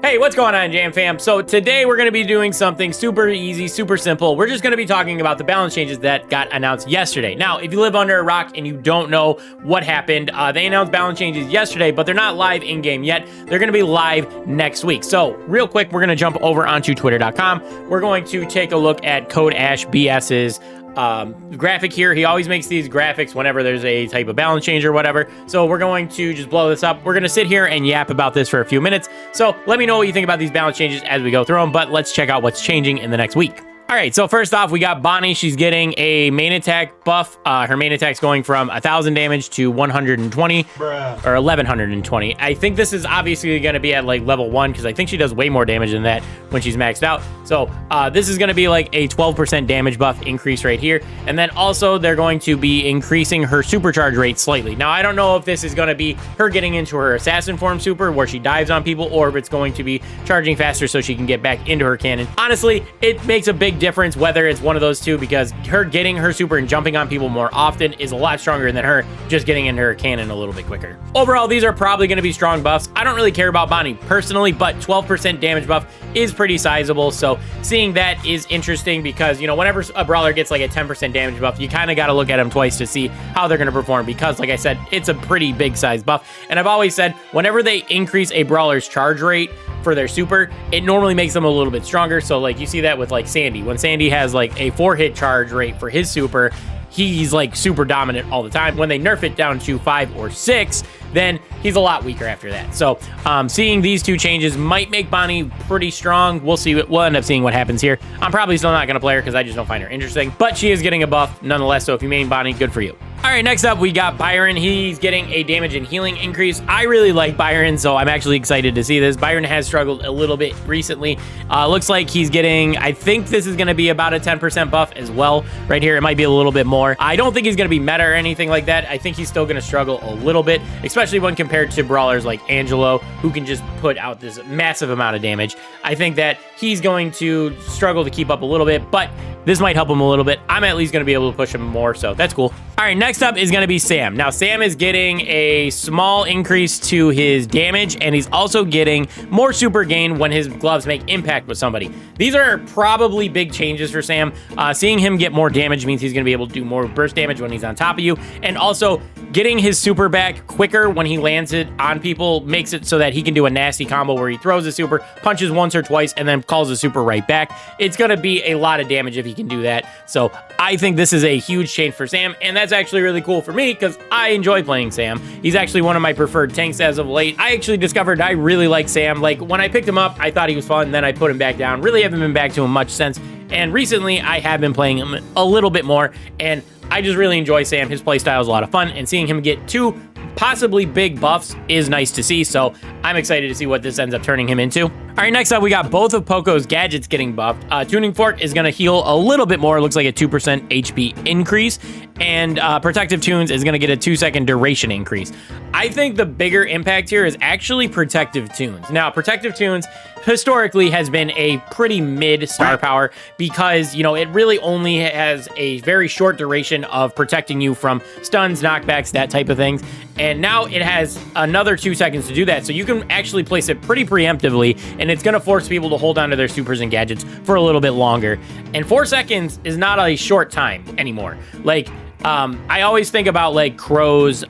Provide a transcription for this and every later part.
Hey, what's going on, Jam fam? So today we're going to be doing something super easy, super simple. We're just going to be talking about the balance changes that got announced yesterday. Now, if you live under a rock and you don't know what happened, they announced balance changes yesterday, but they're not live in-game yet. They're going to be live next week. So real quick, we're going to jump over onto twitter.com. We're going to take a look at Code Ash BS's graphic here. He always makes these graphics whenever there's a type of balance change or whatever. So we're going to just blow this up. We're going to sit here and yap about this for a few minutes. So let me know what you think about these balance changes as we go through them, but let's check out what's changing in the next week. All right, so first off, we got Bonnie. She's getting a main attack buff. Her main attack's going from 1,000 damage to 120, or 1,120. I think this is obviously going to be at like level 1 because I think she does way more damage than that when she's maxed out. So this is going to be like a 12% damage buff increase right here. And then also they're going to be increasing her supercharge rate slightly. Now, I don't know if this is going to be her getting into her assassin form super where she dives on people, or if it's going to be charging faster so she can get back into her cannon. Honestly, it makes a big difference whether it's one of those two, because her getting her super and jumping on people more often is a lot stronger than her just getting into her cannon a little bit quicker. Overall, these are probably going to be strong buffs. I don't really care about Bonnie personally, but 12% damage buff is pretty sizable. So seeing that is interesting because, you know, whenever a brawler gets like a 10% damage buff, you kind of got to look at them twice to see how they're going to perform, because like I said, it's a pretty big size buff. And I've always said whenever they increase a brawler's charge rate for their super, it normally makes them a little bit stronger. So like you see that with like Sandy. When Sandy has like a 4-hit charge rate for his super, he's like super dominant all the time. When they nerf it down to 5 or 6, then he's a lot weaker after that. So seeing these two changes might make Bonnie pretty strong. We'll see. We'll end up seeing what happens here. I'm probably still not going to play her because I just don't find her interesting, but she is getting a buff nonetheless. So if you main Bonnie, good for you. All right, next up, we got Byron. He's getting a damage and healing increase. I really like Byron, so I'm actually excited to see this. Byron has struggled a little bit recently. Looks like he's getting, I think this is going to be about a 10% buff as well. Right here, it might be a little bit more. I don't think he's going to be meta or anything like that. I think he's still going to struggle a little bit, especially when compared to brawlers like Angelo, who can just put out this massive amount of damage. I think that he's going to struggle to keep up a little bit, but this might help him a little bit. I'm at least going to be able to push him more, so that's cool. All right, next up is going to be Sam. Now, Sam is getting a small increase to his damage, and he's also getting more super gain when his gloves make impact with somebody. These are probably big changes for Sam. Seeing him get more damage means he's going to be able to do more burst damage when he's on top of you, and also getting his super back quicker when he lands it on people makes it so that he can do a nasty combo where he throws a super, punches once or twice, and then calls a super right back. It's going to be a lot of damage if he can do that. So I think this is a huge change for Sam, and that's actually really cool for me because I enjoy playing Sam. He's actually one of my preferred tanks as of late. I actually discovered I really like Sam. Like when I picked him up, I thought he was fun, then I put him back down. Really haven't been back to him much since. And recently I have been playing him a little bit more, and I just really enjoy Sam. His playstyle is a lot of fun, and seeing him get 2 possibly big buffs is nice to see. So I'm excited to see what this ends up turning him into. All right, next up, we got both of Poco's gadgets getting buffed. Tuning Fork is going to heal a little bit more. It looks like a 2% HP increase. And Protective Tunes is going to get a 2-second duration increase. I think the bigger impact here is actually Protective Tunes. Now, Protective Tunes historically has been a pretty mid star power because, you know, it really only has a very short duration of protecting you from stuns, knockbacks, that type of things. And now it has another 2 seconds to do that. So you can actually place it pretty preemptively, and it's going to force people to hold on to their supers and gadgets for a little bit longer. And 4 seconds is not a short time anymore. Like, I always think about like Crow's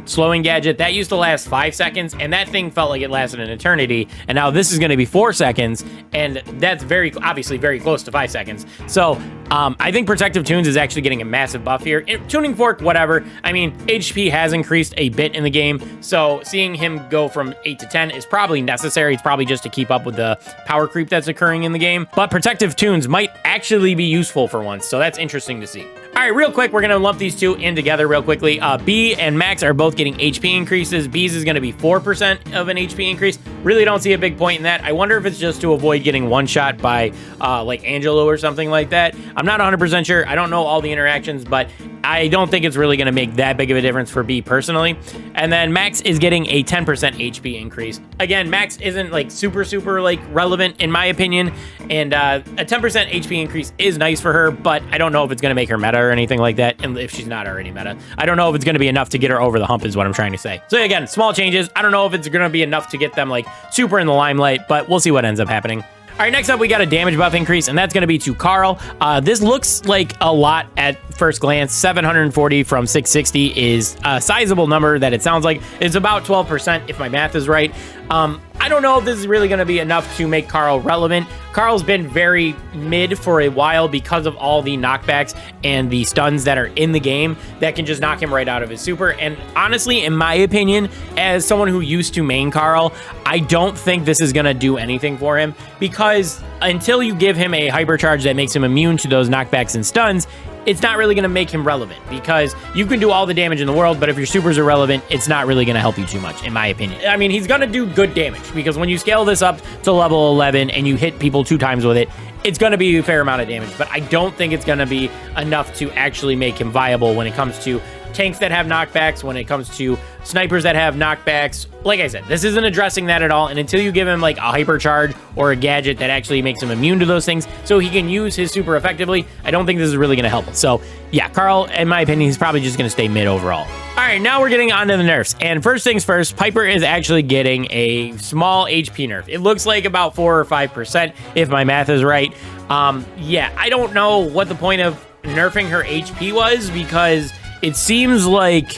slowing gadget. That used to last 5 seconds, and that thing felt like it lasted an eternity. And now this is going to be 4 seconds, and that's obviously very close to 5 seconds. So I think Protective Tunes is actually getting a massive buff here. Tuning Fork, whatever. I mean, HP has increased a bit in the game, so seeing him go from 8 to 10 is probably necessary. It's probably just to keep up with the power creep that's occurring in the game. But Protective Tunes might actually be useful for once, so that's interesting to see. All right, real quick, we're going to lump these two in together real quickly. B and Max are both getting HP increases. B's is going to be 4% of an HP increase. Really don't see a big point in that. I wonder if it's just to avoid getting one-shot by like Angelo or something like that. I'm not 100% sure. I don't know all the interactions, but I don't think it's really going to make that big of a difference for B personally. And then Max is getting a 10% HP increase. Again, Max isn't like super like relevant in my opinion. And a 10% HP increase is nice for her, but I don't know if it's going to make her meta or anything like that. And if she's not already meta, I don't know if it's going to be enough to get her over the hump is what I'm trying to say. So again, small changes. I don't know if it's going to be enough to get them like super in the limelight, but we'll see what ends up happening. All right, next up, we got a damage buff increase, and that's going to be to Carl. This looks like a lot at first glance. 740 from 660 is a sizable number that it sounds like. It's about 12% if my math is right. I don't know if this is really going to be enough to make Carl relevant. Carl's been very mid for a while because of all the knockbacks and the stuns that are in the game that can just knock him right out of his super. And honestly, in my opinion, as someone who used to main Carl, I don't think this is going to do anything for him because until you give him a hypercharge that makes him immune to those knockbacks and stuns, it's not really going to make him relevant because you can do all the damage in the world, but if your supers are relevant, it's not really going to help you too much, in my opinion. I mean, he's going to do good damage because when you scale this up to level 11 and you hit people 2 times with it, it's going to be a fair amount of damage, but I don't think it's going to be enough to actually make him viable when it comes to tanks that have knockbacks, when it comes to snipers that have knockbacks. Like I said, this isn't addressing that at all, and until you give him like a hypercharge or a gadget that actually makes him immune to those things so he can use his super effectively, I don't think this is really going to help him. So yeah, Carl, in my opinion, he's probably just going to stay mid overall. All right, now we're getting onto the nerfs, and first things first, Piper is actually getting a small HP nerf. It looks like about 4 or 5% if my math is right. Yeah, I don't know what the point of nerfing her HP was because it seems like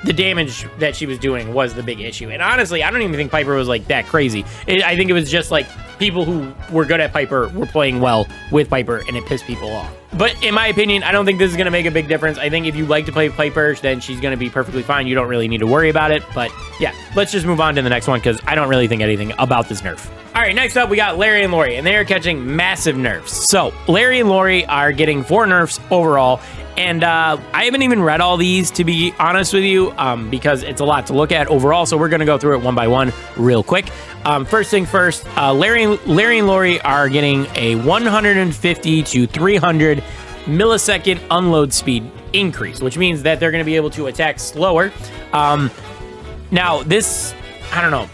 the damage that she was doing was the big issue. And honestly, I don't even think Piper was like that crazy. I think it was just like people who were good at Piper were playing well with Piper and it pissed people off. But in my opinion, I don't think this is going to make a big difference. I think if you like to play Piper, then she's going to be perfectly fine. You don't really need to worry about it. But yeah, let's just move on to the next one because I don't really think anything about this nerf. All right, next up, we got Larry and Lawrie, and they are catching massive nerfs. So Larry and Lawrie are getting 4 nerfs overall. And I haven't even read all these, to be honest with you, because it's a lot to look at overall. So we're going to go through it one by one real quick. First thing first, Larry and Lawrie are getting a 150 to 300 millisecond unload speed increase, which means that they're going to be able to attack slower. Now, this, I don't know.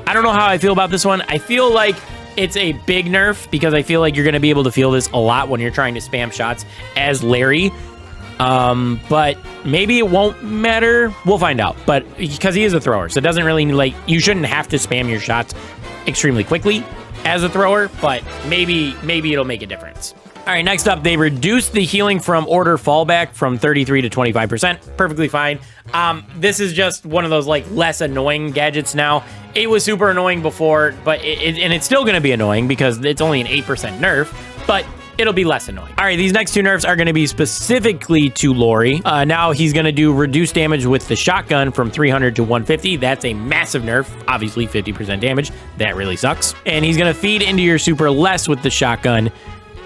I don't know how I feel about this one. I feel like it's a big nerf because I feel like you're going to be able to feel this a lot when you're trying to spam shots as Larry. But maybe it won't matter. We'll find out. But because he is a thrower, so it doesn't really like you shouldn't have to spam your shots extremely quickly as a thrower, but maybe it'll make a difference. All right, next up, they reduced the healing from order fallback from 33 to 25%. Perfectly fine. This is just one of those like less annoying gadgets now. It was super annoying before, but it's still going to be annoying because it's only an 8% nerf, but it'll be less annoying. All right, these next 2 nerfs are going to be specifically to Lawrie. Now he's going to do reduced damage with the shotgun from 300 to 150. That's a massive nerf, obviously 50% damage. That really sucks. And he's going to feed into your super less with the shotgun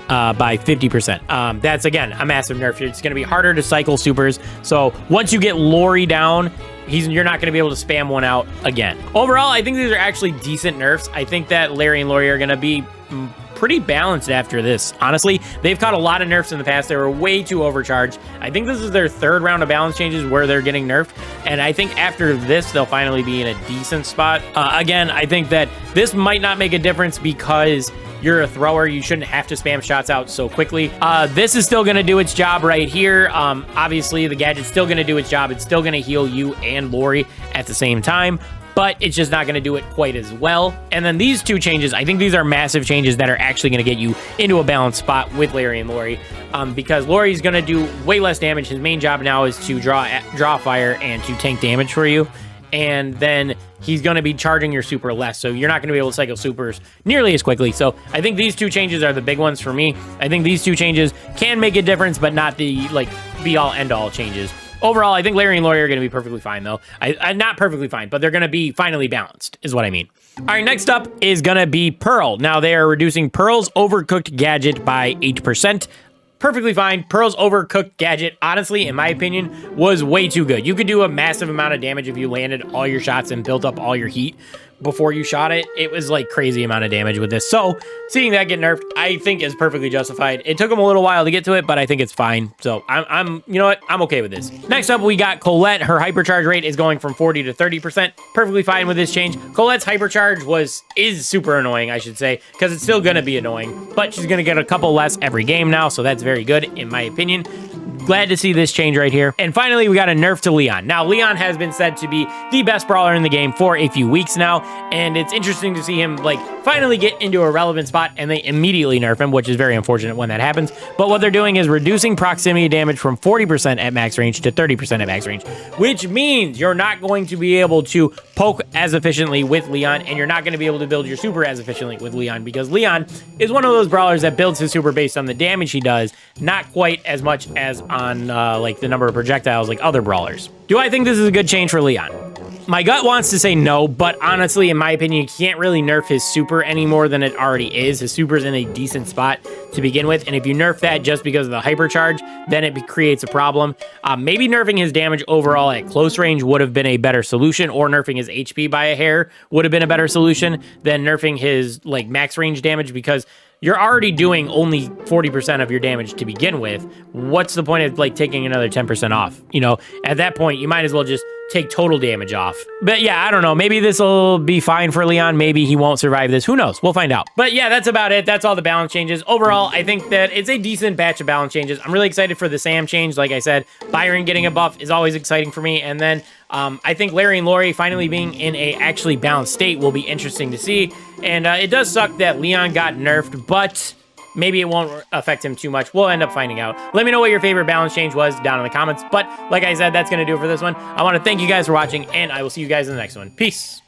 by 50%. That's, again, a massive nerf. It's going to be harder to cycle supers. So once you get Lawrie down, you're not going to be able to spam one out again. Overall, I think these are actually decent nerfs. I think that Larry and Lawrie are going to be pretty balanced after this. Honestly, they've caught a lot of nerfs in the past. They were way too overcharged. I think this is their 3rd round of balance changes where they're getting nerfed. And I think after this, they'll finally be in a decent spot. Again, I think that this might not make a difference because you're a thrower. You shouldn't have to spam shots out so quickly. This is still going to do its job right here. Obviously, the gadget's still going to do its job. It's still going to heal you and Lawrie at the same time, but it's just not going to do it quite as well. And then these 2 changes, I think these are massive changes that are actually going to get you into a balanced spot with Larry and Lawrie, because Laurie's going to do way less damage. His main job now is to draw fire and to tank damage for you. And then he's going to be charging your super less, so you're not going to be able to cycle supers nearly as quickly. So I think these 2 changes are the big ones for me. I think these 2 changes can make a difference, but not the like be-all, end-all changes. Overall, I think Larry and Lawrie are going to be perfectly fine, though. Not perfectly fine, but they're going to be finally balanced, is what I mean. All right, next up is going to be Pearl. Now, they are reducing Pearl's overcooked gadget by 8%. Perfectly fine. Pearl's overcooked gadget, honestly, in my opinion, was way too good. You could do a massive amount of damage if you landed all your shots and built up all your heat. before you shot it, it was like crazy amount of damage with this. So seeing that get nerfed, I think is perfectly justified. It took him a little while to get to it, but I think it's fine. So I'm you know what? I'm okay with this. Next up, we got Colette. Her hypercharge rate is going from 40 to 30%. Perfectly fine with this change. Colette's hypercharge is super annoying, I should say, because it's still gonna be annoying, but she's gonna get a couple less every game now, so that's very good in my opinion. Glad to see this change right here. And finally, we got a nerf to Leon. Now, Leon has been said to be the best brawler in the game for a few weeks now, and it's interesting to see him like finally get into a relevant spot and they immediately nerf him, which is very unfortunate when that happens. But what they're doing is reducing proximity damage from 40% at max range to 30% at max range, which means you're not going to be able to poke as efficiently with Leon, and you're not going to be able to build your super as efficiently with Leon, because Leon is one of those brawlers that builds his super based on the damage he does, not quite as much as on like the number of projectiles like other brawlers. Do I think this is a good change for Leon? My gut wants to say no, but honestly, in my opinion, you can't really nerf his super any more than it already is. His super's in a decent spot to begin with, and if you nerf that just because of the hypercharge, then it creates a problem. Maybe nerfing his damage overall at close range would have been a better solution, or nerfing his HP by a hair would have been a better solution than nerfing his like max range damage, because you're already doing only 40% of your damage to begin with. What's the point of like taking another 10% off? You know, at that point, you might as well just take total damage off. But yeah, I don't know. Maybe this will be fine for Leon. Maybe he won't survive this. Who knows? We'll find out. But yeah, that's about it. That's all the balance changes. Overall, I think that it's a decent batch of balance changes. I'm really excited for the Sam change. Like I said, Byron getting a buff is always exciting for me. And then I think Larry and Lawrie finally being in a actually balanced state will be interesting to see. And it does suck that Leon got nerfed, but maybe it won't affect him too much. We'll end up finding out. Let me know what your favorite balance change was down in the comments. But like I said, that's going to do it for this one. I want to thank you guys for watching, and I will see you guys in the next one. Peace.